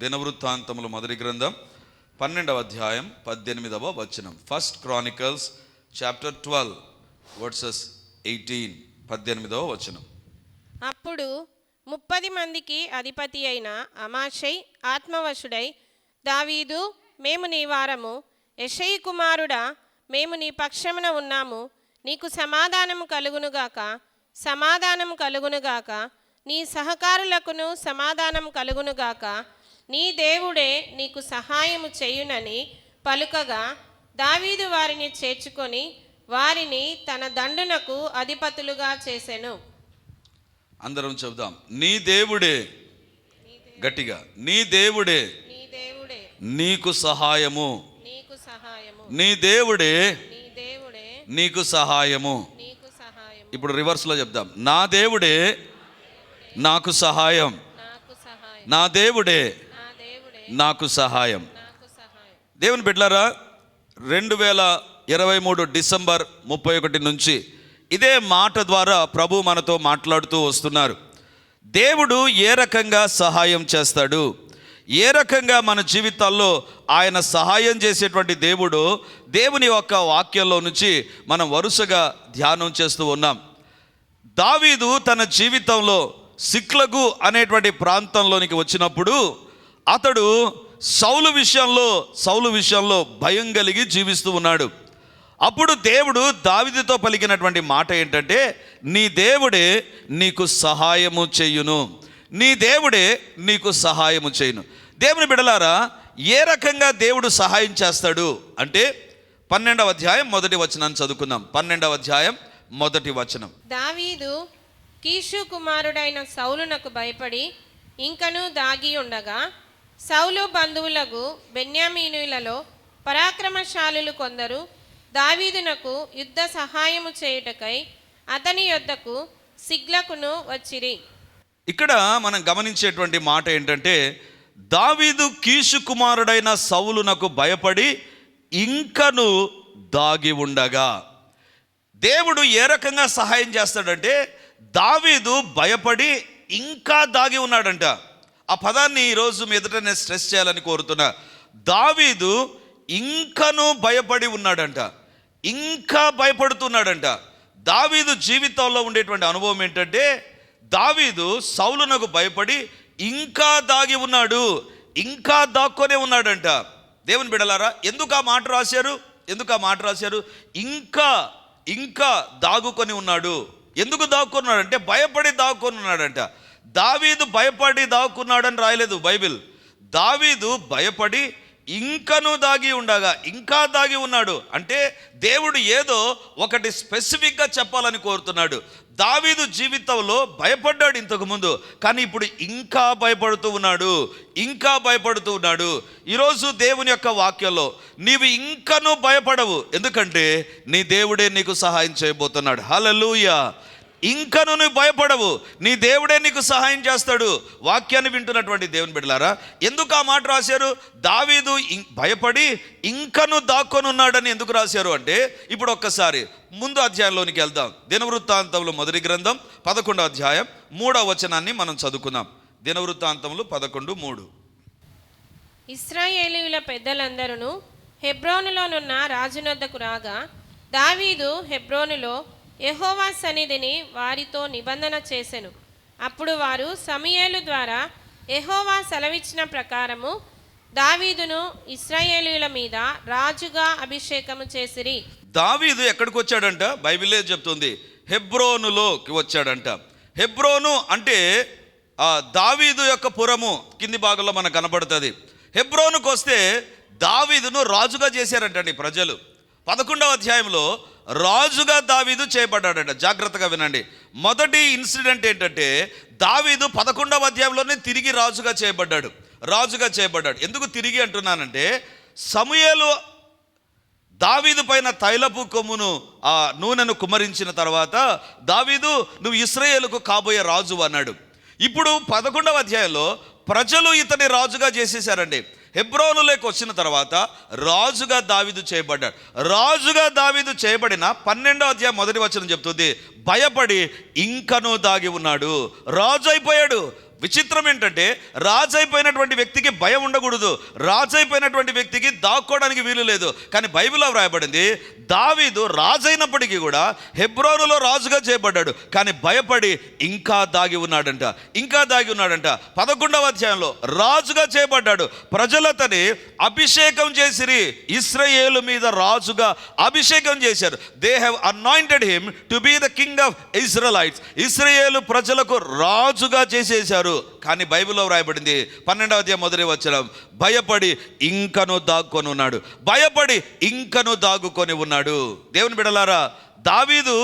దినవృత్తాంతములు మొదటి గ్రంథం 12వ అధ్యాయం 18వ వచనం. ఫస్ట్ క్రానికల్స్ చాప్టర్ 12 వర్సెస్ 18, 18వ వచనం. అప్పుడు 30 మందికి అధిపతి అయిన అమాషై ఆత్మవశుడై, దావీదు, మేము నీ వారము, యెషయి కుమారుడా, మేము నీ పక్షమున ఉన్నాము, నీకు సమాధానము కలుగునుగాక, సమాధానము కలుగునుగాక, నీ సహకారులకును సమాధానం కలుగునుగాక, నీ దేవుడే నీకు సహాయము చేయునని పలుకగా, దావీదు వారిని చేర్చుకొని వారిని తన దండునకు అధిపతులుగా చేసెను. అందరం చెబుదాం, నీ దేవుడే. గట్టిగా, నీ దేవుడే నీ దేవుడే నీకు సహాయము. నీకు సహాయము. నీ దేవుడే నీ దేవుడే నీకు సహాయము. నీకు సహాయము. ఇప్పుడు రివర్స్లో చెప్దాం, నా దేవుడే నాకు సహాయం. నాకు సహాయం. నా దేవుడే నా దేవుడే నాకు సహాయం. నాకు సహాయం. దేవుని బిడ్డలారా, 2023 డిసెంబర్ 31 నుంచి ఇదే మాట ద్వారా ప్రభు మనతో మాట్లాడుతూ వస్తున్నారు. దేవుడు ఏ రకంగా సహాయం చేస్తాడు, ఏ రకంగా మన జీవితాల్లో ఆయన సహాయం చేసేటువంటి దేవుడు, దేవుని యొక్క వాక్యంలో నుంచి మనం వరుసగా ధ్యానం చేస్తూ ఉన్నాం. దావీదు తన జీవితంలో సిక్లగు అనేటువంటి ప్రాంతంలోనికి వచ్చినప్పుడు అతడు సౌలు విషయంలో భయం కలిగి జీవిస్తూ ఉన్నాడు. అప్పుడు దేవుడు దావీదుతో పలికినటువంటి మాట ఏంటంటే, నీ దేవుడే నీకు సహాయము చేయును, నీ దేవుడే నీకు సహాయము చేయును. దేవుని బిడలారా, ఏ రకంగా దేవుడు సహాయం చేస్తాడు అంటే 12వ అధ్యాయం మొదటి వచనాన్ని చదువుకుందాం. 12వ అధ్యాయం మొదటి వచనం. దావీదు కీషు కుమారుడైన సౌలునకు భయపడి ఇంకను దాగి ఉండగా, సౌలు బంధువులకు బెన్యామీనులలో పరాక్రమశాలులు కొందరు దావీదునకు యుద్ధ సహాయము చేయుటకై అతని యొద్దకు సిగ్లకును వచ్చిరి. ఇక్కడ మనం గమనించేటువంటి మాట ఏంటంటే, దావీదు కీషు కుమారుడైన సౌలునకు భయపడి ఇంకను దాగి ఉండగా. దేవుడు ఏ రకంగా సహాయం చేస్తాడంటే, దావీదు భయపడి ఇంకా దాగి ఉన్నాడంట. ఆ పదాన్ని ఈరోజు మీదట నేను స్ట్రెస్ చేయాలని కోరుతున్నా. దావీదు ఇంకను భయపడి ఉన్నాడంట, ఇంకా భయపడుతున్నాడంట. దావీదు జీవితంలో ఉండేటువంటి అనుభవం ఏంటంటే, దావీదు సౌలునకు భయపడి ఇంకా దాగి ఉన్నాడు, ఇంకా దాక్కొనే ఉన్నాడంట. దేవుని బిడలారా, ఎందుకు ఆ మాట రాశారు? ఇంకా దాగుకొని ఉన్నాడు. ఎందుకు దాక్కున్నాడంటే, భయపడి దాక్కుని ఉన్నాడంట. దావీదు భయపడి దాక్కున్నాడని రాయలేదు బైబిల్. దావీదు భయపడి ఇంకను దాగి ఉండగా, ఇంకా దాగి ఉన్నాడు అంటే దేవుడు ఏదో ఒకటి స్పెసిఫిక్గా చెప్పాలని కోరుతున్నాడు. దావీదు జీవితంలో భయపడ్డాడు ఇంతకుముందు, కానీ ఇప్పుడు ఇంకా భయపడుతూ ఉన్నాడు. ఈరోజు దేవుని యొక్క వాక్యంలో నీవు ఇంకను భయపడవు, ఎందుకంటే నీ దేవుడే నీకు సహాయం చేయబోతున్నాడు. హల్లెలూయా. ఇంకను నువ్వు భయపడవు, నీ దేవుడే నీకు సహాయం చేస్తాడు. వాక్యాన్ని వింటున్నటువంటి దేవుని బిడ్డలారా, ఎందుకు ఆ మాట రాశారు? దావీదు భయపడి ఇంకను దాక్కొని ఉన్నాడని ఎందుకు రాశారు అంటే, ఇప్పుడు ఒక్కసారి ముందు అధ్యాయంలోనికి వెళ్దాం. దినవృత్తాంతములు మొదటి గ్రంథం 11వ అధ్యాయం 3వ వచనాన్ని మనం చదువుకుందాం. దినవృత్తాంతములు 11:3. ఇశ్రాయేలీయుల పెద్దలందరూ హెబ్రోనులోనున్న రాజునొద్దకు రాగా, దావీదు హెబ్రోనులో యెహోవా సన్నిధిని వారితో నిబంధన చేసెను. అప్పుడు వారు సమూయేలు ద్వారా యెహోవా సెలవిచ్చిన ప్రకారము దావీదును ఇశ్రాయేలీయుల మీద రాజుగా అభిషేకము చేసిరి. దావీదు ఎక్కడికి వచ్చాడంట? బైబిలే చెప్తుంది, హెబ్రోనులోకి వచ్చాడంట. హెబ్రోను అంటే దావీదు యొక్క పురము కింది భాగంలో మనకు కనబడుతుంది. హెబ్రోనుకు వస్తే దావీదును రాజుగా చేశారంటండి ప్రజలు. 11వ అధ్యాయంలో రాజుగా దావీదు చేయబడ్డాడట. జాగ్రత్తగా వినండి. మొదటి ఇన్సిడెంట్ ఏంటంటే, దావీదు 11వ అధ్యాయంలోనే తిరిగి రాజుగా చేయబడ్డాడు. ఎందుకు తిరిగి అంటున్నానంటే, సమూయేలు దావీదు పైన తైలపు కొమ్మును ఆ నూనెను కుమ్మరించిన తర్వాత, దావీదు నువ్వు ఇశ్రాయేలుకు కాబోయే రాజు అన్నాడు. ఇప్పుడు 11వ అధ్యాయంలో ప్రజలు ఇతని రాజుగా చేసేసారండి. హెబ్రోనులోకి వచ్చిన తర్వాత రాజుగా దావీదు చేయబడ్డాడు. రాజుగా దావీదు చేయబడిన 12వ అధ్యాయం మొదటి వచనం చెప్తుంది, భయపడి ఇంకనూ దాగి ఉన్నాడు. రాజు అయిపోయాడు, విచిత్రం ఏంటంటే రాజు అయిపోయినటువంటి వ్యక్తికి భయం ఉండకూడదు, రాజు అయిపోయినటువంటి వ్యక్తికి దాక్కోవడానికి వీలు లేదు. కానీ బైబిల్లో వ్రాయబడింది, దావీదు రాజు అయినప్పటికీ కూడా హెబ్రోనులో రాజుగా చేయబడ్డాడు, కానీ భయపడి ఇంకా దాగి ఉన్నాడంట. 11వ అధ్యాయంలో రాజుగా చేయబడ్డాడు. ప్రజలతని అభిషేకం చేసిరి, ఇశ్రాయేలు మీద రాజుగా అభిషేకం చేశారు. They have anointed him to be the king of Israelites. ఇశ్రాయేలు ప్రజలకు రాజుగా చేసేశారు. కానీ బైబిల్లో వ్రాయబడింది 12వ అధ్యాయం మొదటి వచనం, భయపడి ఇంకను దాక్కొని ఉన్నాడు, భయపడి ఇంకను దాగుకొని ఉన్నాడు. దేవుని బిడ్డలారా, దావీదు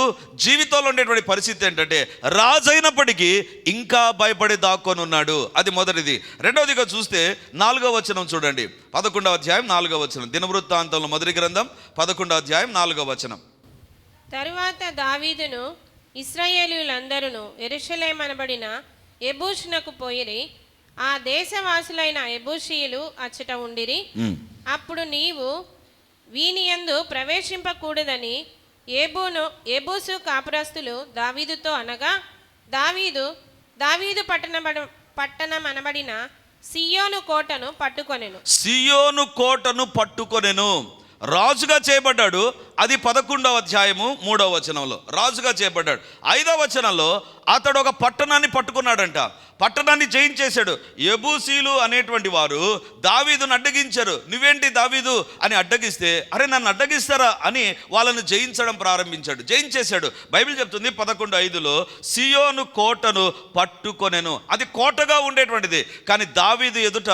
జీవితంలో ఉండేటువంటి పరిస్థితి ఏంటంటే రాజు అయినప్పటికీ ఇంకా భయపడి దాక్కొని ఉన్నాడు. అది మొదటిది. రెండవదిగా చూస్తే 4వ వచనం చూడండి, 11వ అధ్యాయం 4వ వచనం, దినవృత్తాంతంలో మొదటి గ్రంథం 11వ అధ్యాయం 4వ వచనం. తరువాత దావీదును ఇశ్రాయేలీయులందరూ యెరూషలేమనబడిన యెబూషునకు పోయిరి. ఆ దేశవాసులైన యెబూషీయులు అచ్చట ఉండిరి. అప్పుడు నీవు వీనియందు ప్రవేశింపకూడదని యెబూసు కాపురస్తులు దావీదుతో అనగా, దావీదు పట్టణం అనబడిన సియోను కోటను పట్టుకొనెను. రాజుగా చేయబడ్డాడు. అది 11వ అధ్యాయము 3వ వచనంలో రాజుగా చేయబడ్డాడు. 5వ వచనంలో అతడు ఒక పట్టణాన్ని పట్టుకున్నాడంట, పట్టణాన్ని జయించేశాడు. యెబూసీలు అనేటువంటి వారు దావీదును అడ్డగించారు. నువ్వేంటి దావీదు అని అడ్డగిస్తే, అరే నన్ను అడ్డగిస్తారా అని వాళ్ళను జయించడం ప్రారంభించాడు, జయించేశాడు. బైబిల్ చెప్తుంది 11:5లో సియోను కోటను పట్టుకొనెను. అది కోటగా ఉండేటువంటిది, కానీ దావీదు ఎదుట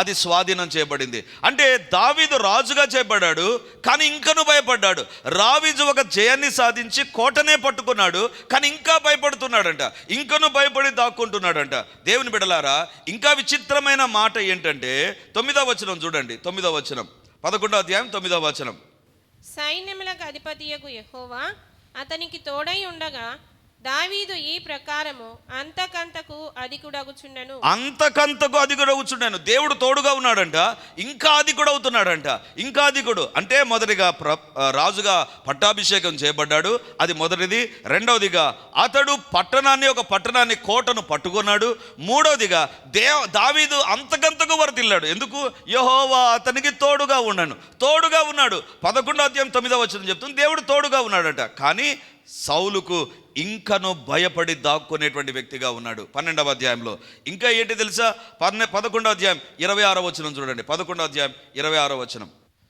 అది స్వాధీనం చేయబడింది. అంటే దావీదు రాజుగా చేయబడ్డాడు, కానీ ఇంకను భయపడ్డాడు. రాజు ఒక జయాన్ని సాధించి కోటనే పట్టుకున్నాడు, కానీ ఇంకా భయపడుతున్నాడంట, ఇంకను భయపడి దాక్కుంటున్నాడంట. దేవుని బిడ్డలారా, ఇంకా విచిత్రమైన మాట ఏంటంటే 9వ వచనం చూడండి, 9వ వచనం, 11వ అధ్యాయం 9వ వచనం. సైన్యములకు అధిపతియగు యెహోవా అతనికి తోడై ఉండగా దావీదు ఈ ప్రకారము అంతకంతకు అధికుడగుచుండెను. దేవుడు తోడుగా ఉన్నాడంట, ఇంకా అధికుడవుతున్నాడంట. ఇంకా అధికుడు అంటే మొదటిగా రాజుగా పట్టాభిషేకం చేయబడ్డాడు, అది మొదటిది. రెండవదిగా అతడు ఒక పట్టణాన్ని కోటను పట్టుకున్నాడు. మూడవదిగా దావీదు అంతకంతకు వర్తిల్లాడు. ఎందుకు? యెహోవా అతనికి తోడుగా ఉన్నాడు. 11వ అధ్యాయం 9వ వచనం చెప్తుంది, దేవుడు తోడుగా ఉన్నాడట. కానీ సౌలుకు ఇంకను భయపడి దాక్కునేటువంటి వ్యక్తిగా ఉన్నాడు. 12వ అధ్యాయంలో ఇంకా ఏంటి తెలుసా? 11వ అధ్యాయం 26వ వచనం చూడండి, 11వ అధ్యాయం 26వ వచనం.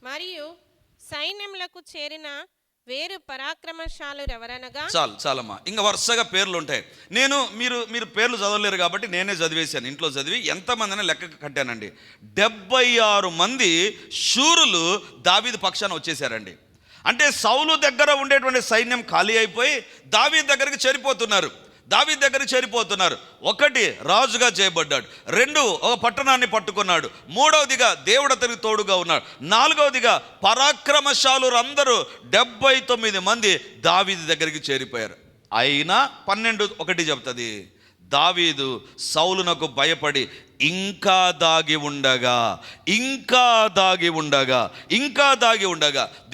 మరియు సైన్యములకు చేరిన వేరు పరాక్రమశాలు ఎవరనగా, చాలమ్మా, ఇంకా వరుసగా పేర్లు ఉంటాయి. మీరు పేర్లు చదవలేరు కాబట్టి నేనే చదివేశాను. ఇంట్లో చదివి ఎంతమందిని లెక్క కట్టానండి. 76 మంది శూరులు దావీదు పక్షాన వచ్చేసారండి. అంటే సౌలు దగ్గర ఉండేటువంటి సైన్యం ఖాళీ అయిపోయి దావీదు దగ్గరికి చేరిపోతున్నారు. ఒకటి, రాజుగా చేయబడ్డాడు. 2, ఒక పట్టణాన్ని పట్టుకున్నాడు. 3వదిగా దేవుడు అతనికి తోడుగా ఉన్నాడు. 4వదిగా పరాక్రమశాలు అందరూ 79 మంది దావీదు దగ్గరికి చేరిపోయారు. అయినా 12:1 చెప్తుంది, దావీదు సౌలునకు భయపడి ఇంకా దాగి ఉండగా.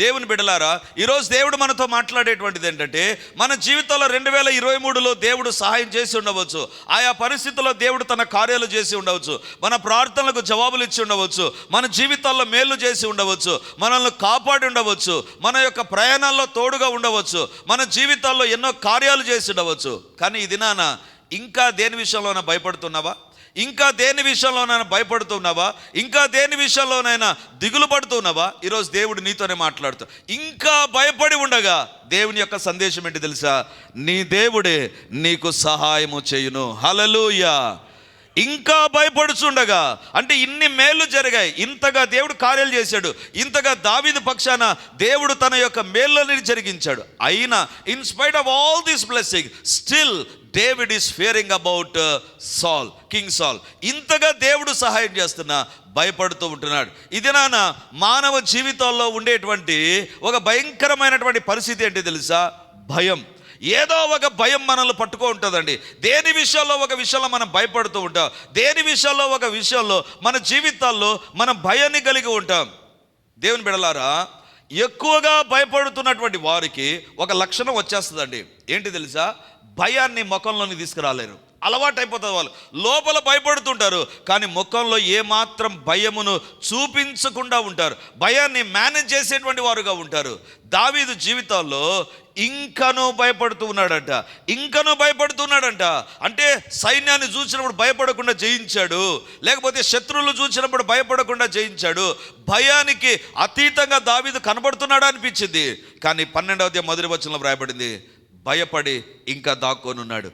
దేవుని బిడ్డలారా, ఈరోజు దేవుడు మనతో మాట్లాడేటువంటిది ఏంటంటే, మన జీవితంలో 2023లో దేవుడు సహాయం చేసి ఉండవచ్చు. ఆయా పరిస్థితుల్లో దేవుడు తన కార్యాలు చేసి ఉండవచ్చు. మన ప్రార్థనలకు జవాబులు ఇచ్చి ఉండవచ్చు. మన జీవితాల్లో మేలు చేసి ఉండవచ్చు. మనల్ని కాపాడి ఉండవచ్చు. మన యొక్క ప్రయాణాల్లో తోడుగా ఉండవచ్చు. మన జీవితాల్లో ఎన్నో కార్యాలు చేసి ఉండవచ్చు. కానీ ఈ దినాన ఇంకా దేని విషయంలోనైనా భయపడుతున్నావా? ఇంకా దేని విషయంలోనైనా దిగులు పడుతున్నావా? ఈరోజు దేవుడు నీతోనే మాట్లాడుతూ ఇంకా భయపడి ఉండగా దేవుని యొక్క సందేశం ఏంటి తెలుసా? నీ దేవుడే నీకు సహాయము చేయును. హల్లెలూయా. ఇంకా భయపడుచుండగా అంటే ఇన్ని మేలు జరిగాయి, ఇంతగా దేవుడు కార్యాలు చేశాడు, ఇంతగా దావీదు పక్షాన దేవుడు తన యొక్క మేళ్ళని జరిగించాడు. అయినా in spite of all this blessing still David is Fearing about king సాల్. ఇంతగా దేవుడు సహాయం చేస్తున్నా భయపడుతూ ఉంటున్నాడు. ఇది నాన్న మానవ జీవితాల్లో ఉండేటువంటి ఒక భయంకరమైనటువంటి పరిస్థితి ఏంటి తెలుసా? భయం. ఏదో ఒక భయం మనల్ని పట్టుకో ఉంటుందండి. దేని విషయంలో ఒక విషయంలో మనం భయపడుతూ ఉంటాం. దేని విషయంలో ఒక విషయంలో మన జీవితాల్లో మనం భయాన్ని కలిగి ఉంటాం. దేవుని బిడ్డలారా, ఎక్కువగా భయపడుతున్నటువంటి వారికి ఒక లక్షణం వచ్చేస్తుందండి. ఏంటి తెలుసా? భయాన్ని ముఖంలోని తీసుకురాలేరు. అలవాటు అయిపోతుంది. వాళ్ళు లోపల భయపడుతుంటారు, కానీ ముఖంలో ఏమాత్రం భయమును చూపించకుండా ఉంటారు. భయాన్ని మేనేజ్ చేసేటువంటి వారుగా ఉంటారు. దావీదు జీవితాల్లో ఇంకనూ భయపడుతున్నాడంట. అంటే సైన్యాన్ని చూసినప్పుడు భయపడకుండా జయించాడు, లేకపోతే శత్రువులు చూసినప్పుడు భయపడకుండా జయించాడు. భయానికి అతీతంగా దావీదు కనబడుతున్నాడు అనిపించింది. కానీ 12వ అధ్యాయం మొదటి వచనంలో వ్రాయబడింది, భయపడి ఇంకా దాక్కోనున్నాడు.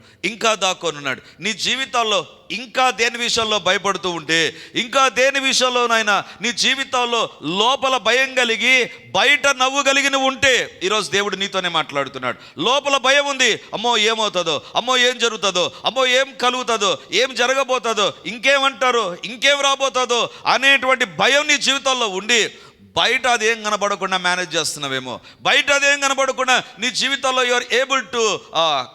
నీ జీవితాల్లో ఇంకా దేని విషయంలో భయపడుతూ ఉంటే, ఇంకా దేని విషయంలోనైనా నీ జీవితాల్లో లోపల భయం కలిగి బయట నవ్వు కలిగి ఉంటే, ఈరోజు దేవుడు నీతోనే మాట్లాడుతున్నాడు. లోపల భయం ఉంది, అమ్మో ఏమవుతుందో, అమ్మో ఏం జరుగుతుందో, అమ్మో ఏం కలుగుతుందో, ఏం జరగబోతుందో, ఇంకేమంటారో, ఇంకేం రాబోతుందో అనేటువంటి భయం నీ జీవితాల్లో ఉండి బయట అదేం కనబడకుండా మేనేజ్ చేస్తున్నావేమో. బయట అదేం కనబడకుండా నీ జీవితంలో you are able to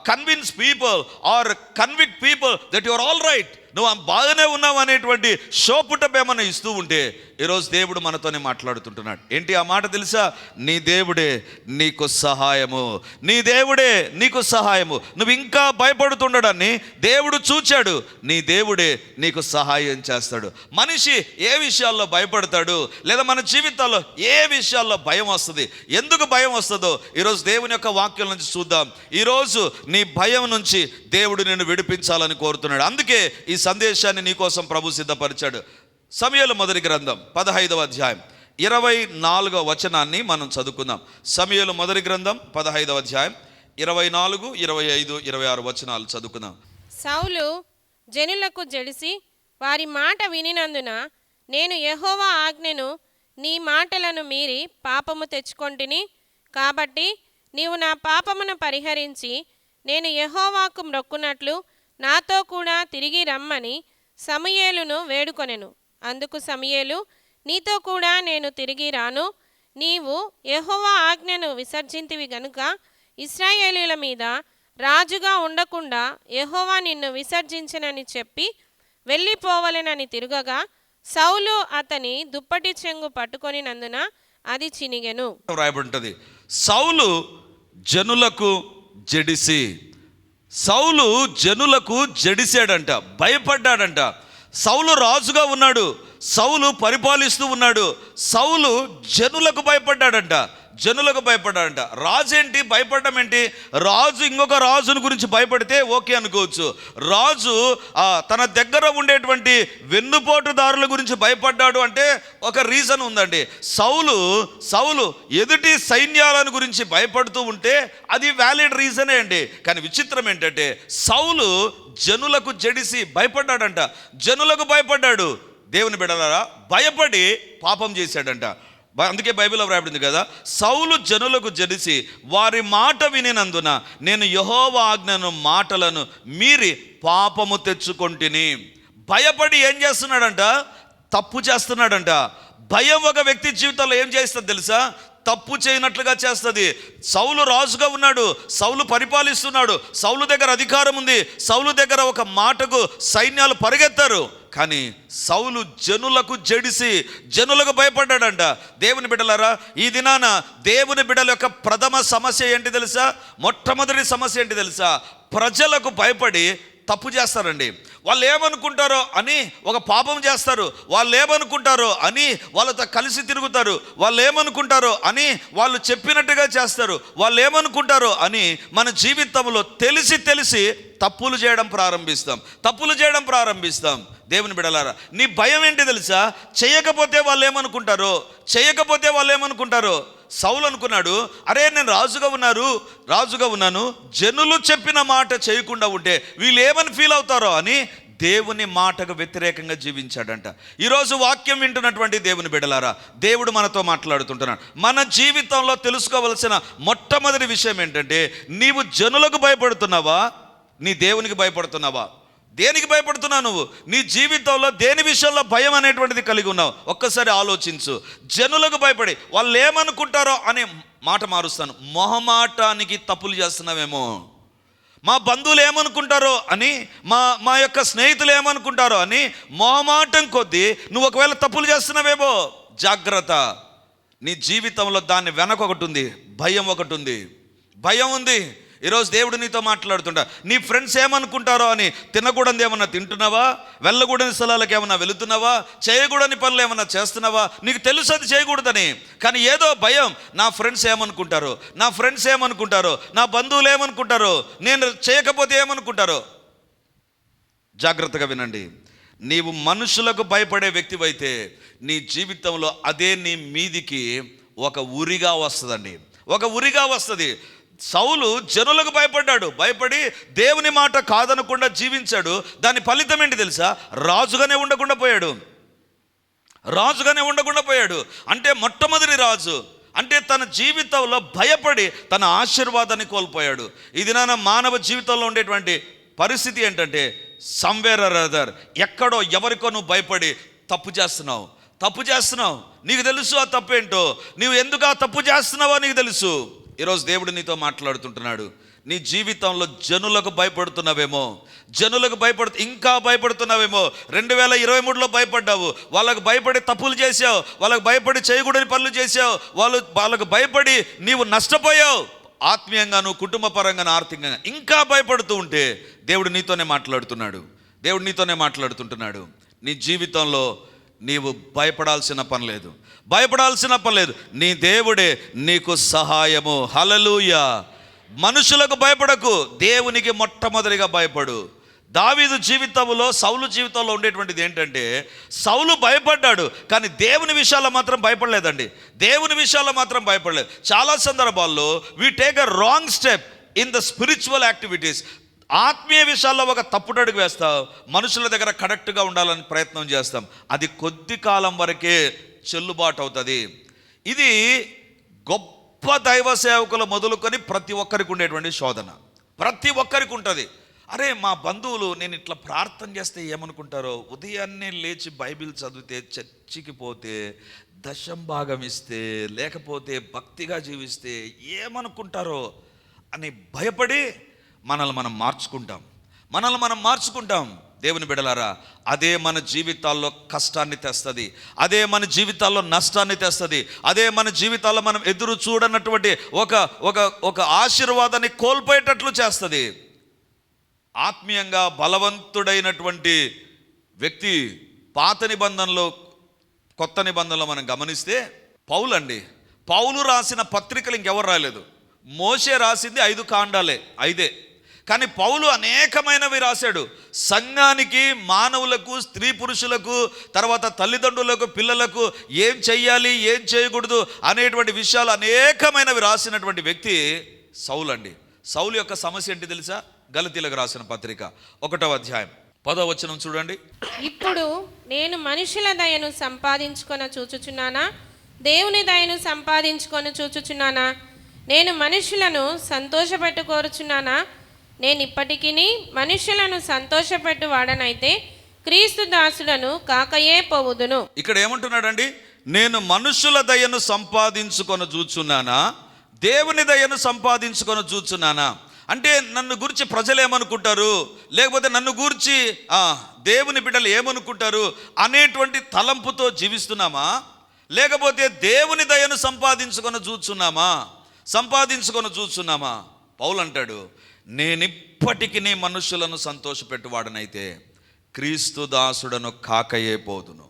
convince people or convict people that you are all right, నువ్వు బాగానే ఉన్నావు అనేటువంటి షోపుటప్ ఏమన్నా ఇస్తూ ఉంటే, ఈరోజు దేవుడు మనతోనే మాట్లాడుతుంటున్నాడు. ఏంటి ఆ మాట తెలుసా? నీ దేవుడే నీకు సహాయము, నువ్వు ఇంకా భయపడుతుండడాన్ని దేవుడు చూచాడు. నీ దేవుడే నీకు సహాయం చేస్తాడు. మనిషి ఏ విషయాల్లో భయపడతాడు, లేదా మన జీవితాల్లో ఏ విషయాల్లో భయం వస్తుంది, ఎందుకు భయం వస్తుందో ఈరోజు దేవుని యొక్క వాక్యం నుంచి చూద్దాం. ఈరోజు నీ భయం నుంచి దేవుడు నిన్ను విడిపించాలని కోరుతున్నాడు. అందుకే ఈ సందేశాన్ని నీకోసం ప్రభు సిద్ధపరిచాడు. సమూయేలు మొదటి గ్రంథం 15వ అధ్యాయం 24వ వచనాన్ని మనం చదువుకుందాం. సమూయేలు మొదటి గ్రంథం 15వ అధ్యాయం 24, 25, 26 వచనాలు చదువుకుందాం. సౌలు జనులకు జడిసి వారి మాట వినినందున నేను యెహోవా ఆజ్ఞను నీ మాటలను మీరి పాపము తెచ్చుకొంటిని. కాబట్టి నీవు నా పాపమును పరిహరించి నేను యెహోవాకు మ్రొక్కునట్లు నాతో కూడా తిరిగి రమ్మని సమూయేలును వేడుకొనెను. అందుకు సమూయేలు, నీతో కూడా నేను తిరిగి రాను, నీవు యెహోవా ఆజ్ఞను విసర్జింతివి గనుక ఇశ్రాయేలీయుల మీద రాజుగా ఉండకుండా యెహోవా నిన్ను విసర్జించనని చెప్పి వెళ్ళిపోవలెనని తిరుగగా సౌలు అతని దుప్పటి చెంగు పట్టుకొనినందున అది చినిగెను. రాయబడి సౌలు జనులకు జడిసాడంట, భయపడ్డాడంట. సౌలు రాజుగా ఉన్నాడు, సౌలు పరిపాలిస్తూ ఉన్నాడు, సౌలు జనులకు భయపడ్డాడంట. రాజు ఏంటి భయపడడం ఏంటి? రాజు ఇంకొక రాజుని గురించి భయపడితే ఓకే అనుకోవచ్చు. రాజు తన దగ్గర ఉండేటువంటి వెన్నుపోటుదారుల గురించి భయపడ్డాడు అంటే ఒక రీజన్ ఉందండి. సౌలు ఎదుటి సైన్యాలను గురించి భయపడుతూ ఉంటే అది వ్యాలిడ్ రీజనే అండి. కానీ విచిత్రం ఏంటంటే సౌలు జనులకు జడిసి భయపడ్డాడంట. భయపడ్డాడు. దేవుని బిడ్డలారా, భయపడి పాపం చేశాడంట. అందుకే బైబిల్లో వ్రాయబడింది కదా, సౌలు జనులకు జడిసి వారి మాట వినినందున నేను యెహోవా ఆజ్ఞను మాటలను మీరి పాపము తెచ్చుకొంటిని. భయపడి ఏం చేస్తున్నాడంట? తప్పు చేస్తున్నాడంట. భయం ఒక వ్యక్తి జీవితంలో ఏం చేస్తుంది తెలుసా? తప్పు చేయనట్లుగా చేస్తుంది. సౌలు రాజుగా ఉన్నాడు, సౌలు పరిపాలిస్తున్నాడు, సౌలు దగ్గర అధికారం ఉంది, సౌలు దగ్గర ఒక మాటకు సైన్యాలు పరిగెత్తారు. కానీ సౌలు జనులకు జడిసి జనులకు భయపడ్డాడంట. దేవుని బిడ్డలారా, ఈ దినాన దేవుని బిడ్డల యొక్క ప్రథమ సమస్య ఏంటి తెలుసా? మొట్టమొదటి సమస్య ఏంటి తెలుసా? ప్రజలకు భయపడి తప్పు చేస్తారండి. వాళ్ళు ఏమనుకుంటారో అని ఒక పాపం చేస్తారు. వాళ్ళు ఏమనుకుంటారో అని వాళ్ళతో కలిసి తిరుగుతారు. వాళ్ళు ఏమనుకుంటారో అని వాళ్ళు చెప్పినట్టుగా చేస్తారు. వాళ్ళు ఏమనుకుంటారో అని మన జీవితంలో తెలిసి తప్పులు చేయడం ప్రారంభిస్తాం. దేవుని బిడ్డలారా, నీ భయం ఏంటి తెలుసా? చేయకపోతే వాళ్ళు ఏమనుకుంటారో. సౌలు అనుకున్నాడు, అరే నేను రాజుగా ఉన్నాను, జనులు చెప్పిన మాట చేయకుండా ఉంటే వీళ్ళు ఏమని ఫీల్ అవుతారో అని దేవుని మాటకు వ్యతిరేకంగా జీవించాడంట. ఈరోజు వాక్యం వింటున్నటువంటి దేవుని బిడ్డలారా, దేవుడు మనతో మాట్లాడుతుంటున్నాడు. మన జీవితంలో తెలుసుకోవలసిన మొట్టమొదటి విషయం ఏంటంటే, నీవు జనులకు భయపడుతున్నావా? నీ దేవునికి భయపడుతున్నావా? దేనికి భయపడుతున్నావు నువ్వు? నీ జీవితంలో దేని విషయంలో భయం అనేటువంటిది కలిగి ఉన్నావు? ఒక్కసారి ఆలోచించు. జనులకు భయపడి వాళ్ళు ఏమనుకుంటారో అనే మాట మారుస్తాను. మొహమాటానికి తప్పులు చేస్తున్నావేమో. మా బంధువులు ఏమనుకుంటారో అని, మా యొక్క స్నేహితులు ఏమనుకుంటారో అని మొహమాటం కొద్దీ నువ్వు ఒకవేళ తప్పులు చేస్తున్నావేమో. జాగ్రత్త. నీ జీవితంలో దాని వెనక ఒకటి ఉంది, భయం ఉంది. ఈరోజు దేవుడు నీతో మాట్లాడుతుంటా, నీ ఫ్రెండ్స్ ఏమనుకుంటారో అని తినకూడదు ఏమన్నా తింటున్నావా, వెళ్ళకూడని స్థలాలకు ఏమన్నా వెళుతున్నావా, చేయకూడని పనులు ఏమన్నా చేస్తున్నావా? నీకు తెలుసు అది చేయకూడదని, కానీ ఏదో భయం, నా ఫ్రెండ్స్ ఏమనుకుంటారో, నా ఫ్రెండ్స్ ఏమనుకుంటారో, నా బంధువులు ఏమనుకుంటారో, నేను చేయకపోతే ఏమనుకుంటారో. జాగ్రత్తగా వినండి, నీవు మనుషులకు భయపడే వ్యక్తివైతే నీ జీవితంలో అదే నీ మీదికి ఒక ఉరిగా వస్తుందండి, ఒక ఉరిగా వస్తుంది. సౌలు జనులకు భయపడ్డాడు, భయపడి దేవుని మాట కాదనకుండా జీవించాడు. దాని ఫలితం ఏంటి తెలుసా? రాజుగానే ఉండకుండా పోయాడు, రాజుగానే ఉండకుండా పోయాడు. అంటే మొట్టమొదటి రాజు అంటే తన జీవితంలో భయపడి తన ఆశీర్వాదాన్ని కోల్పోయాడు. ఇది మానవ జీవితంలో ఉండేటువంటి పరిస్థితి ఏంటంటే, సమ్వేర్ ఆర్ అదర్, ఎక్కడో ఎవరికో నువ్వు భయపడి తప్పు చేస్తున్నావు. నీకు తెలుసు ఆ తప్పు ఏంటో, నీవు ఎందుకు ఆ తప్పు చేస్తున్నావో నీకు తెలుసు. ఈరోజు దేవుడు నీతో మాట్లాడుతుంటున్నాడు. నీ జీవితంలో జనులకు భయపడుతున్నావేమో, ఇంకా భయపడుతున్నావేమో. 2023లో భయపడ్డావు, వాళ్ళకు భయపడి తప్పులు చేసావు, వాళ్ళకు భయపడి చేయకూడని పనులు చేసావు, వాళ్ళకు భయపడి నీవు నష్టపోయావు. ఆత్మీయంగాను, కుటుంబ పరంగాను, ఆర్థికంగా ఇంకా భయపడుతూ ఉంటే దేవుడు నీతోనే మాట్లాడుతుంటున్నాడు. నీ జీవితంలో నీవు భయపడాల్సిన పని లేదు, నీ దేవుడే నీకు సహాయము. హల్లెలూయా. మనుషులకు భయపడకు, దేవునికి మొట్టమొదటిగా భయపడు. దావీదు జీవితంలో, సౌలు జీవితంలో ఉండేటువంటిది ఏంటంటే, సౌలు భయపడ్డాడు కానీ దేవుని విషయాల్లో మాత్రం భయపడలేదు. చాలా సందర్భాల్లో we take a wrong step in the spiritual activities. ఆత్మీయ విషయాల్లో ఒక తప్పుడడుగు వేస్తాం, మనుషుల దగ్గర కరెక్ట్గా ఉండాలని ప్రయత్నం చేస్తాం. అది కొద్ది కాలం వరకే చెల్లుబాటు అవుతుంది. ఇది గొప్ప దైవ సేవకులు మొదలుకొని ప్రతి ఒక్కరికి ఉండేటువంటి శోధన, ప్రతి ఒక్కరికి ఉంటుంది. అరే, మా బంధువులు నేను ఇట్లా ప్రార్థన చేస్తే ఏమనుకుంటారో, ఉదయాన్నే లేచి బైబిల్ చదివితే, చర్చికి పోతే, దశం భాగం ఇస్తే, లేకపోతే భక్తిగా జీవిస్తే ఏమనుకుంటారో అని భయపడి మనల్ని మనం మార్చుకుంటాం. దేవుని బిడ్డలారా, అదే మన జీవితాల్లో కష్టాన్ని తెస్తుంది, అదే మన జీవితాల్లో నష్టాన్ని తెస్తుంది, అదే మన జీవితాల్లో మనం ఎదురు చూడనటువంటి ఒక ఆశీర్వాదాన్ని కోల్పోయేటట్లు చేస్తుంది. ఆత్మీయంగా బలవంతుడైనటువంటి వ్యక్తి పాత నిబంధనలో, కొత్త నిబంధనలో మనం గమనిస్తే పౌలు రాసిన పత్రికలు ఇంకెవరు రాయలేదు. మోషే రాసింది 5 కాండాలే, 5. కానీ పౌలు అనేకమైనవి రాశాడు. సంఘానికి, మానవులకు, స్త్రీ పురుషులకు, తర్వాత తల్లిదండ్రులకు, పిల్లలకు ఏం చెయ్యాలి, ఏం చేయకూడదు అనేటువంటి విషయాలు అనేకమైనవి రాసినటువంటి వ్యక్తి సౌలు యొక్క సమస్య ఏంటి తెలుసా? గలతీలకు రాసిన పత్రిక 1వ అధ్యాయం 10వ వచనం చూడండి. ఇప్పుడు నేను మనుషుల దయను సంపాదించుకొని చూచుచున్నానా, దేవుని దయను సంపాదించుకొని చూచుచున్నానా? నేను మనుషులను సంతోషపెట్టు కోరుచున్నానా? నేను ఇప్పటికీ మనుషులను సంతోషపెట్టు వాడనైతే క్రీస్తు దాసులను కాకయే పోవుదును. ఇక్కడ ఏమంటున్నాడండి? నేను మనుషుల దయను సంపాదించుకొని చూచున్నానా, దేవుని దయను సంపాదించుకొని చూచున్నానా? అంటే నన్ను గురించి ప్రజలు ఏమనుకుంటారు, లేకపోతే నన్ను గురించి దేవుని బిడ్డలు ఏమనుకుంటారు అనేటువంటి తలంపుతో జీవిస్తున్నామా, లేకపోతే దేవుని దయను సంపాదించుకొని చూస్తున్నామా? పౌలు అంటాడు, నేనిప్పటికీ మనుషులను సంతోషపెట్టువాడనైతే క్రీస్తు దాసుడను కాకయే పోదును.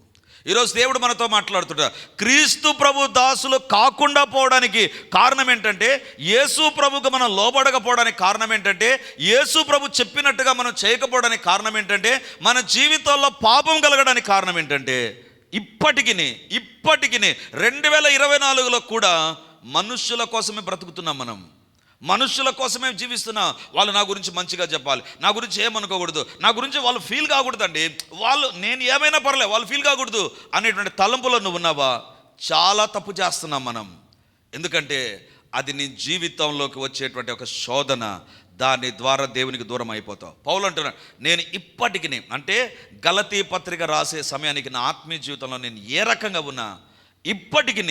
ఈరోజు దేవుడు మనతో మాట్లాడుతుంటాడు. క్రీస్తు ప్రభు దాసులు కాకుండా పోవడానికి కారణం ఏంటంటే, యేసు ప్రభుకు మనం లోబడకపోవడానికి కారణం ఏంటంటే, యేసు ప్రభు చెప్పినట్టుగా మనం చేయకపోవడానికి కారణం ఏంటంటే, మన జీవితాల్లో పాపం కలగడానికి కారణం ఏంటంటే, ఇప్పటికీ 2024లో కూడా మనుష్యుల కోసమే బ్రతుకుతున్నాం. మనుషుల కోసమే జీవిస్తున్నాం. వాళ్ళు నా గురించి మంచిగా చెప్పాలి, నా గురించి ఏమనుకోకూడదు, నా గురించి వాళ్ళు ఫీల్ కాకూడదండి, నేను ఏమైనా పర్లేదు, వాళ్ళు ఫీల్ కాకూడదు అనేటువంటి తలంపులో నువ్వు ఉన్నావా? చాలా తప్పు చేస్తున్నాం మనం. ఎందుకంటే అది నీ జీవితంలోకి వచ్చేటువంటి ఒక శోధన. దాని ద్వారా దేవునికి దూరం అయిపోతావు. పౌలు అంటున్నాడు, నేను ఇప్పటికి, అంటే గలతీ పత్రిక రాసే సమయానికి నా ఆత్మీయ జీవితంలో నేను ఏ రకంగా ఉన్నా, ఇప్పటికి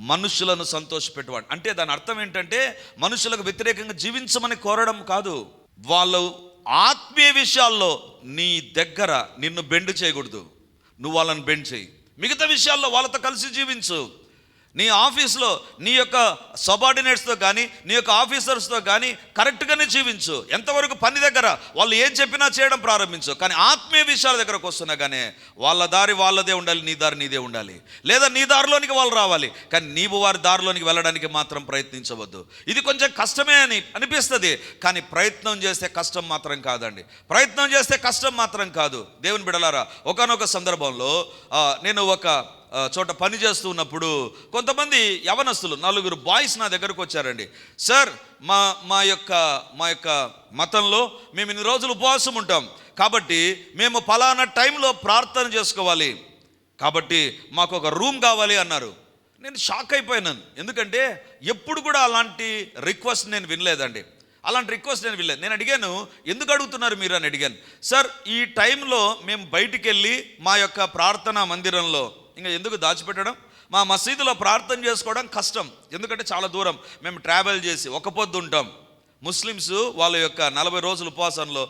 మనుషులను సంతోషపెట్టువాడు. అంటే దాని అర్థం ఏంటంటే, మనుషులకు వ్యతిరేకంగా జీవించమని కోరడం కాదు. వాళ్ళు ఆత్మీయ విషయాల్లో నీ దగ్గర నిన్ను బెండ్ చేయకూడదు, నువ్వు వాళ్ళని బెండ్ చేయి. మిగతా విషయాల్లో వాళ్ళతో కలిసి జీవించు. నీ ఆఫీస్లో నీ యొక్క సబార్డినేట్స్తో కానీ నీ యొక్క ఆఫీసర్స్తో కానీ కరెక్ట్గానే జీవించు. ఎంతవరకు పని దగ్గర వాళ్ళు ఏం చెప్పినా చేయడం ప్రారంభించు. కానీ ఆత్మీయ విషయాల దగ్గరకు వస్తున్నా కానీ వాళ్ళ దారి వాళ్ళదే ఉండాలి, నీ దారి నీదే ఉండాలి. లేదా నీ దారిలోనికి వాళ్ళు రావాలి, కానీ నీవు వారి దారిలోనికి వెళ్ళడానికి మాత్రం ప్రయత్నించవద్దు. ఇది కొంచెం కష్టమే అని అనిపిస్తుంది, కానీ ప్రయత్నం చేస్తే కష్టం మాత్రం కాదండి. ప్రయత్నం చేస్తే కష్టం మాత్రం కాదు. దేవుని బిడ్డలారా, ఒకానొక సందర్భంలో నేను ఒక చోట పని చేస్తూ ఉన్నప్పుడు కొంతమంది యవనస్తులు 4 బాయ్స్ నా దగ్గరకు వచ్చారండి. సార్, మా యొక్క మతంలో మేము ఇన్ని రోజులు ఉపవాసం ఉంటాం, కాబట్టి మేము ఫలానా టైంలో ప్రార్థన చేసుకోవాలి, కాబట్టి మాకు ఒక రూమ్ కావాలి అన్నారు. నేను షాక్ అయిపోయినాను. ఎందుకంటే ఎప్పుడు కూడా అలాంటి రిక్వెస్ట్ నేను వినలేదండి. నేను అడిగాను, ఎందుకు అడుగుతున్నారు మీరు అని అడిగాను. సార్, ఈ టైంలో మేము బయటికి వెళ్ళి మా యొక్క ప్రార్థనా మందిరంలో ఇంకా ఎందుకు దాచిపెట్టడం, మా మసీదులో ప్రార్థన చేసుకోవడం కష్టం, ఎందుకంటే చాలా దూరం మేము ట్రావెల్ చేసి ఒక పొద్దు ఉంటాం. ముస్లిమ్స్ వాళ్ళ యొక్క 40 రోజుల ఉపవాసంలో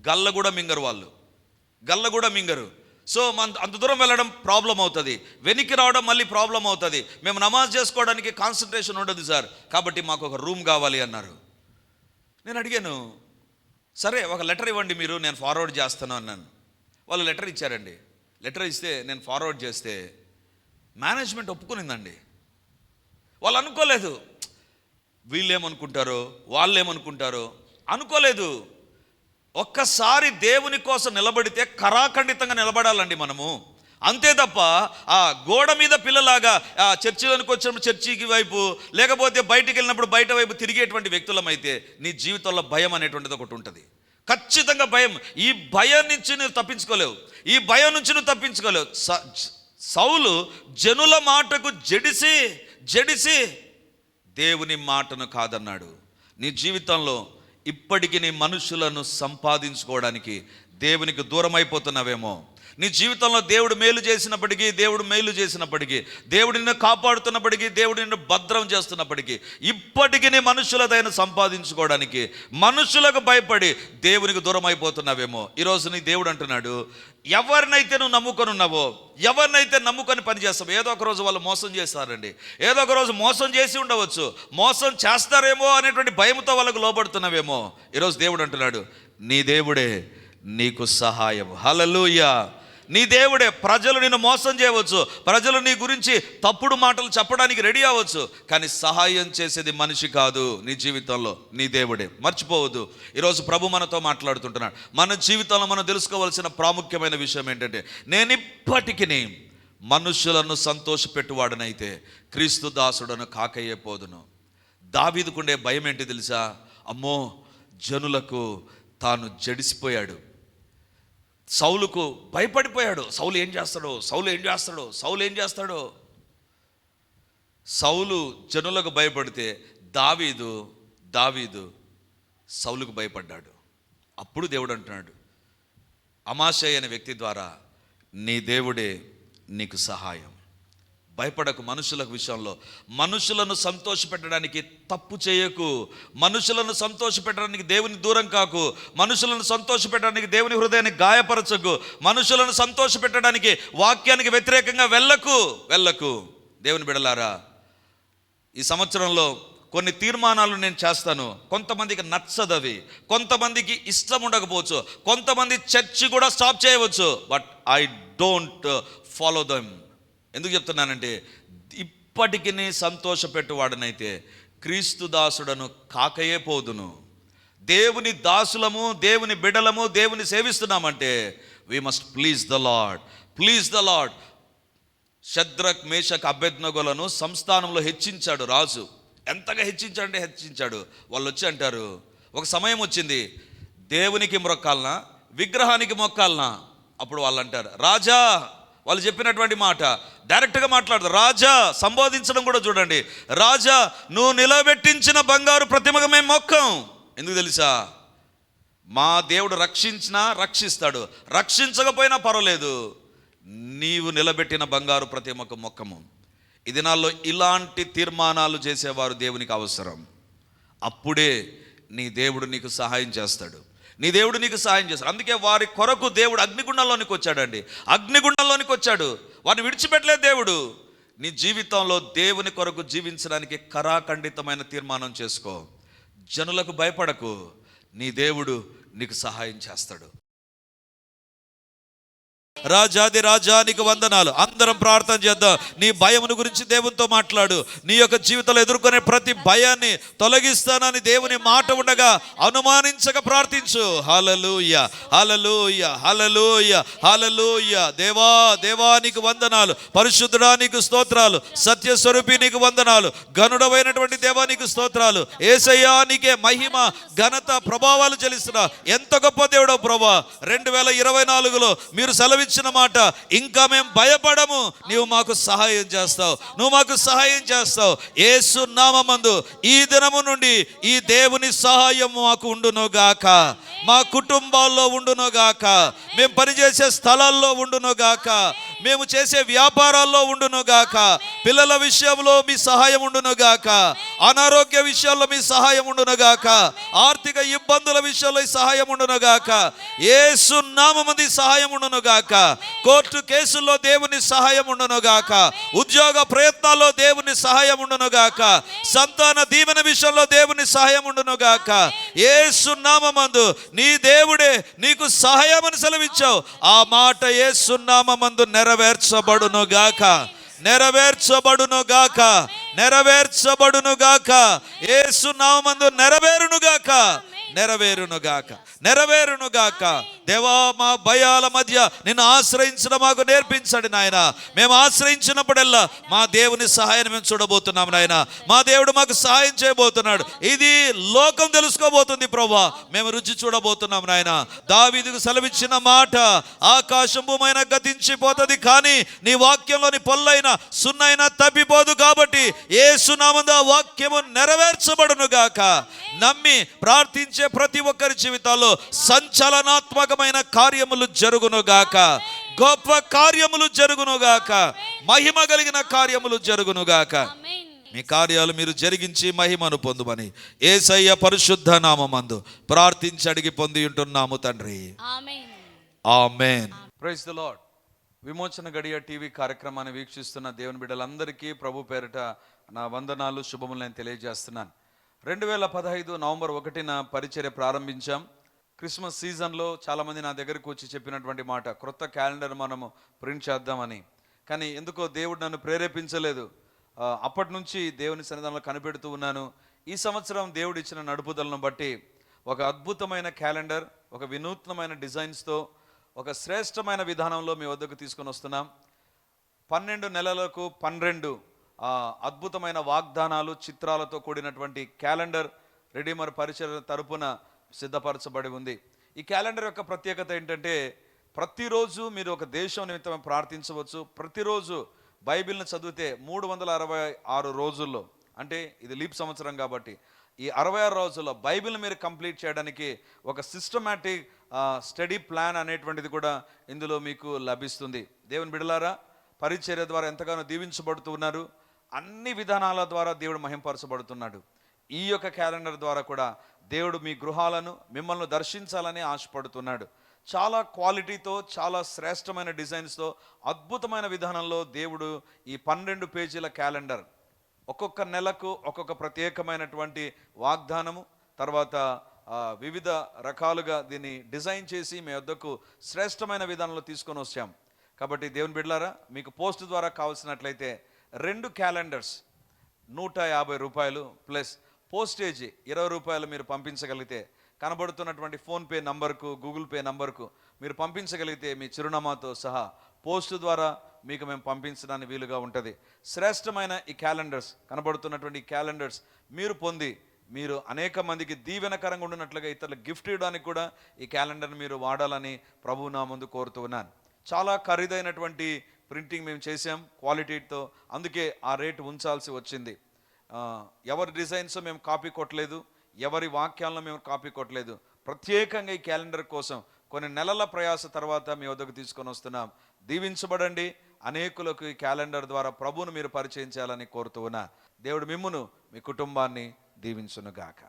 గల్ల కూడా మింగరు. సో అంత దూరం వెళ్ళడం ప్రాబ్లం అవుతుంది, వెనక్కి రావడం మళ్ళీ ప్రాబ్లం అవుతుంది. మేము నమాజ్ చేసుకోవడానికి కాన్సన్ట్రేషన్ ఉండదు సార్, కాబట్టి మాకు ఒక రూమ్ కావాలి అన్నారు. నేను అడిగాను, సరే ఒక లెటర్ ఇవ్వండి మీరు, నేను ఫార్వర్డ్ చేస్తాను అన్నాను. వాళ్ళు లెటర్ ఇచ్చారండి. లెటర్ ఇస్తే నేను ఫార్వర్డ్ చేస్తే మేనేజ్మెంట్ ఒప్పుకునిందండి. వాళ్ళు అనుకోలేదు, వీళ్ళేమనుకుంటారో వాళ్ళేమనుకుంటారో అనుకోలేదు. ఒక్కసారి దేవుని కోసం నిలబడితే కరాఖండితంగా నిలబడాలండి మనము, అంతే తప్ప ఆ గోడ మీద పిల్లలాగా చర్చిలోనికి వచ్చినప్పుడు చర్చికి వైపు, లేకపోతే బయటికి వెళ్ళినప్పుడు బయట వైపు తిరిగేటువంటి వ్యక్తులమైతే నీ జీవితంలో భయం అనేటువంటిది ఒకటి ఉంటుంది. ఖచ్చితంగా భయం. ఈ భయం నుంచి నువ్వు తప్పించుకోలేవు. సౌలు జనుల మాటకు జడిసి దేవుని మాటను కాదన్నాడు. నీ జీవితంలో ఇప్పటికీ నీ మనుషులను సంపాదించుకోవడానికి దేవునికి దూరం అయిపోతున్నావేమో. నీ జీవితంలో దేవుడు మేలు చేసినప్పటికీ, దేవుడు నిన్ను కాపాడుతున్నప్పటికీ, దేవుడు నిన్ను భద్రం చేస్తున్నప్పటికీ, ఇప్పటికీ నీ మనుషులదైన సంపాదించుకోవడానికి మనుషులకు భయపడి దేవునికి దూరం అయిపోతున్నావేమో. ఈరోజు నీ దేవుడు అంటున్నాడు, ఎవరినైతే నువ్వు నమ్ముకొని ఉన్నావో, ఎవరినైతే నమ్ముకొని పనిచేస్తావో, ఏదో ఒక రోజు వాళ్ళు మోసం చేస్తారండి, ఏదో ఒక రోజు మోసం చేసి ఉండవచ్చు, మోసం చేస్తారేమో అనేటువంటి భయంతో వాళ్ళకు లోబడుతున్నావేమో. ఈరోజు దేవుడు అంటున్నాడు, నీ దేవుడే నీకు సహాయం. హల్లెలూయా. నీ దేవుడే. ప్రజలు నిన్ను మోసం చేయవచ్చు, ప్రజలు నీ గురించి తప్పుడు మాటలు చెప్పడానికి రెడీ అవ్వచ్చు, కానీ సహాయం చేసేది మనిషి కాదు, నీ జీవితంలో నీ దేవుడే. మర్చిపోవద్దు. ఈరోజు ప్రభు మనతో మాట్లాడుతుంటున్నాడు. మన జీవితంలో మనం తెలుసుకోవాల్సిన ప్రాముఖ్యమైన విషయం ఏంటంటే, నేను ఇప్పటికీ మనుషులను సంతోషపెట్టువాడనైతే క్రీస్తు దాసుడను కాకయ్యే పోదును. దావీదుకుండే భయం ఏంటి తెలుసా? అమ్మో, జనులకు తాను జడిసిపోయాడు. సౌలుకు భయపడిపోయాడు. సౌలు ఏం చేస్తాడో. సౌలు జనులకు భయపడితే దావీదు సౌలుకు భయపడ్డాడు. అప్పుడు దేవుడు అంటున్నాడు, అమాషయ అనే వ్యక్తి ద్వారా నీ దేవుడే నీకు సహాయం. భయపడకు. మనుషులకు విషయంలో మనుషులను సంతోషపెట్టడానికి తప్పు చేయకు, మనుషులను సంతోషపెట్టడానికి దేవుని దూరం కాకు, మనుషులను సంతోషపెట్టడానికి దేవుని హృదయాన్ని గాయపరచకు, మనుషులను సంతోషపెట్టడానికి వాక్యానికి వ్యతిరేకంగా వెళ్ళకు. దేవుని బిడలారా, ఈ సంవత్సరంలో కొన్ని తీర్మానాలు నేను చేస్తాను. కొంతమందికి నచ్చదవి, కొంతమందికి ఇష్టం ఉండకపోవచ్చు, కొంతమంది చర్చి కూడా స్టాప్ చేయవచ్చు, but I don't follow them. ఎందుకు చెప్తున్నానంటే, ఇప్పటికీ సంతోషపెట్టువాడనైతే క్రీస్తు దాసుడను కాకయే పోదును. దేవుని దాసులము, దేవుని బిడలము, దేవుని సేవిస్తున్నామంటే we must please the Lord. Shadrach, Meshach, అబేద్నెగోలను సంస్థానంలో హెచ్చించాడు రాజు. ఎంతగా హెచ్చించాడు. వాళ్ళు వచ్చి అంటారు, ఒక సమయం వచ్చింది, దేవునికి మొక్కాలనా విగ్రహానికి మొక్కాలనా? అప్పుడు వాళ్ళు అంటారు, రాజా. వాళ్ళు చెప్పినటువంటి మాట డైరెక్ట్గా మాట్లాడతారు. రాజా సంబోధించడం కూడా చూడండి. రాజా, నువ్వు నిలబెట్టించిన బంగారు ప్రతిమకు మేము మొక్కం. ఎందుకు తెలుసా? మా దేవుడు రక్షిస్తాడు, రక్షించకపోయినా పర్వాలేదు, నీవు నిలబెట్టిన బంగారు ప్రతిమకు మొక్కము. ఈ దినాల్లో ఇలాంటి తీర్మానాలు చేసేవారు దేవునికి అవసరం. అప్పుడే నీ దేవుడు నీకు సహాయం చేస్తాడు. అందుకే వారి కొరకు దేవుడు అగ్నిగుండంలోనికి వచ్చాడండి. వారిని విడిచిపెట్టలేదు దేవుడు. నీ జీవితంలో దేవుని కొరకు జీవించడానికి కరాఖండితమైన తీర్మానం చేసుకో. జనులకు భయపడకు, నీ దేవుడు నీకు సహాయం చేస్తాడు. రాజాది రాజా నీకు వందనాలు. అందరం ప్రార్థన చేద్దాం. నీ భయమును గురించి దేవునితో మాట్లాడు. నీ యొక్క జీవితంలో ఎదుర్కొనే ప్రతి భయాన్ని తొలగిస్తానని దేవుని మాట ఉండగా అనుమానించక ప్రార్థించు. హల్లెలూయా, హల్లెలూయా, హల్లెలూయా, హల్లెలూయా. దేవా దేవా నీకు వందనాలు. పరిశుద్ధుడా నీకు స్తోత్రాలు. సత్యస్వరూపి నీకు వందనాలు. గనుడమైనటువంటి దేవా నీకు స్తోత్రాలు. యేసయ్యా నీకే మహిమ, ఘనత, ప్రభావాలు చెల్లిస్తున్నా. ఎంత గొప్ప దేవుడో ప్రభా. 2024లో మీరు సెలవిచ్చిన మాట, ఇంకా మేము భయపడము, నీవు మాకు సహాయం చేస్తావు, నువ్వు మాకు సహాయం చేస్తావు. యేసు నామమందు ఈ దినము నుండి ఈ దేవుని సహాయం మాకు ఉండునుగాక, మా కుటుంబాల్లో ఉండునుగాక, మేము పనిచేసే స్థలాల్లో ఉండునుగాక, మేము చేసే వ్యాపారాల్లో ఉండునుగాక, పిల్లల విషయంలో మీ సహాయం ఉండునుగాక, అనారోగ్య విషయాల్లో మీ సహాయం ఉండునుగాక, ఆర్థిక ఇబ్బందుల విషయంలో ఈ సహాయం ఉండునుగాక. యేసు నామమందు సహాయం ఉండునుగాక. కోర్టు కేసుల్లో దేవుని సహాయం ఉండునుగాక. ఉద్యోగ ప్రయత్నాల్లో దేవుని సహాయం ఉండునుగాక. సంతాన దీవెన విషయంలో దేవుని సహాయం ఉండునుగాక. యేసు నామమందు నీ దేవుడే నీకు సహాయమని సెలవిచ్చావు. ఆ మాట యేసు నామమందు నెరవేర్చబడునుగాక, నెరవేర్చబడునుగాక, నెరవేర్చబడునుగాక. యేసు నామమందు నెరవేరునుగాక, నెరవేరునుగాక, నెరవేరునుగాక. దేవా మా భయాల మధ్య నిన్ను ఆశ్రయించడం మాకు నేర్పించండి నాయన. మేము ఆశ్రయించినప్పుడల్లా మా దేవుని సహాయాన్ని మేము చూడబోతున్నాం నాయన. మా దేవుడు మాకు సహాయం చేయబోతున్నాడు. ఇది లోకం తెలుసుకోబోతుంది ప్రభా, మేము రుచి చూడబోతున్నాం నాయన. దావీదుకు సెలవిచ్చిన మాట, ఆకాశం భూమైన గతించిపోతుంది కానీ నీ వాక్యంలోని పొల్లైన సున్నైనా తప్పిపోదు. కాబట్టి యేసు నామమున ఆ వాక్యము నెరవేర్చబడునుగాక. నమ్మి ప్రార్థించే ప్రతి ఒక్కరి జీవితాల్లో సంచలనాత్మకమైన కార్యములు జరుగునుగాక, గొప్ప కార్యములు జరుగునుగాక, మహిమ కలిగిన కార్యములు జరుగునుగాక. మీ కార్యాలు మీరు జరిగించి మహిమను పొందుమని యేసయ్య పరిశుద్ధ నామమందు ప్రార్థించి అడిగి పొంది ఉంటున్నాము తండ్రి. ఆమేన్. Praise the Lord. విమోచన గడియ టీవీ కార్యక్రమాన్ని వీక్షిస్తున్న దేవుని బిడ్డలందరికీ ప్రభు పేరిట నా వందనాలు, శుభములు నేను తెలియజేస్తున్నాను. 2015 నవంబర్ 1న పరిచర్య ప్రారంభించాం. క్రిస్మస్ సీజన్లో చాలామంది నా దగ్గరకు వచ్చి చెప్పినటువంటి మాట, క్రొత్త క్యాలెండర్ మనము ప్రింట్ చేద్దామని. కానీ ఎందుకో దేవుడు నన్ను ప్రేరేపించలేదు. అప్పటి నుంచి దేవుని సన్నిధానంలో కనిపెడుతూ ఉన్నాను. ఈ సంవత్సరం దేవుడు ఇచ్చిన నడుపుదలను బట్టి ఒక అద్భుతమైన క్యాలెండర్, ఒక వినూత్నమైన డిజైన్స్తో, ఒక శ్రేష్టమైన విధానంలో మీ వద్దకు తీసుకొని వస్తున్నాం. 12 నెలలకు 12 అద్భుతమైన వాగ్దానాలు, చిత్రాలతో కూడినటువంటి క్యాలెండర్ రెడీమర్ పరిచర్య తరపున సిద్ధపరచబడి ఉంది. ఈ క్యాలెండర్ యొక్క ప్రత్యేకత ఏంటంటే, ప్రతిరోజు మీరు ఒక దేశం నిమిత్తం ప్రార్థించవచ్చు. ప్రతిరోజు బైబిల్ని చదివితే 366 రోజుల్లో, అంటే ఇది లీప్ సంవత్సరం కాబట్టి ఈ 66 రోజుల్లో బైబిల్ని మీరు కంప్లీట్ చేయడానికి ఒక సిస్టమాటిక్ స్టడీ ప్లాన్ అనేటువంటిది కూడా ఇందులో మీకు లభిస్తుంది. దేవుని బిడ్డలారా, పరిచర్య ద్వారా ఎంతగానో దీవించబడుతూ ఉన్నారు. అన్ని విధానాల ద్వారా దేవుడు మహింపరచబడుతున్నాడు. ఈ యొక్క క్యాలెండర్ ద్వారా కూడా దేవుడు మీ గృహాలను, మిమ్మల్ని దర్శించాలని ఆశపడుతున్నాడు. చాలా క్వాలిటీతో, చాలా శ్రేష్టమైన డిజైన్స్తో, అద్భుతమైన విధానంలో దేవుడు ఈ 12 పేజీల క్యాలెండర్, ఒక్కొక్క నెలకు ఒక్కొక్క ప్రత్యేకమైనటువంటి వాగ్దానము, తర్వాత వివిధ రకాలుగా దీన్ని డిజైన్ చేసి మీ వద్దకు శ్రేష్టమైన విధానంలో తీసుకొని వచ్చాం. కాబట్టి దేవుని బిడ్డలారా, మీకు పోస్ట్ ద్వారా కావాల్సినట్లయితే 2 క్యాలెండర్స్ 150 రూపాయలు ప్లస్ పోస్టేజీ 20 రూపాయలు మీరు పంపించగలిగితే, కనబడుతున్నటువంటి ఫోన్పే నంబర్కు, గూగుల్ పే నంబర్కు మీరు పంపించగలిగితే మీ చిరునామాతో సహా పోస్ట్ ద్వారా మీకు మేము పంపించడానికి వీలుగా ఉంటుంది. శ్రేష్టమైన ఈ క్యాలెండర్స్, కనబడుతున్నటువంటి ఈ క్యాలెండర్స్ మీరు పొంది మీరు అనేక మందికి దీవెనకరంగా ఉండినట్లుగా ఇతరులకు గిఫ్ట్ ఇవ్వడానికి కూడా ఈ క్యాలెండర్ని మీరు వాడాలని ప్రభువు నా ముందు కోరుతూ ఉన్నాను. చాలా ఖరీదైనటువంటి ప్రింటింగ్ మేము చేసాం క్వాలిటీతో, అందుకే ఆ రేటు ఉంచాల్సి వచ్చింది. ఎవరి డిజైన్స్ మేము కాపీ కొట్టలేదు, ఎవరి వాక్యాలను మేము కాపీ కొట్టలేదు. ప్రత్యేకంగా ఈ క్యాలెండర్ కోసం కొన్ని నెలల ప్రయాస తర్వాత మీ వద్దకు తీసుకొని వస్తున్నాం. దీవించబడండి. అనేకులకు ఈ క్యాలెండర్ ద్వారా ప్రభువును మీరు పరిచయం చేయాలని కోరుతూ ఉన్నా. దేవుడు మిమ్మును, మీ కుటుంబాన్ని దీవించునుగాక.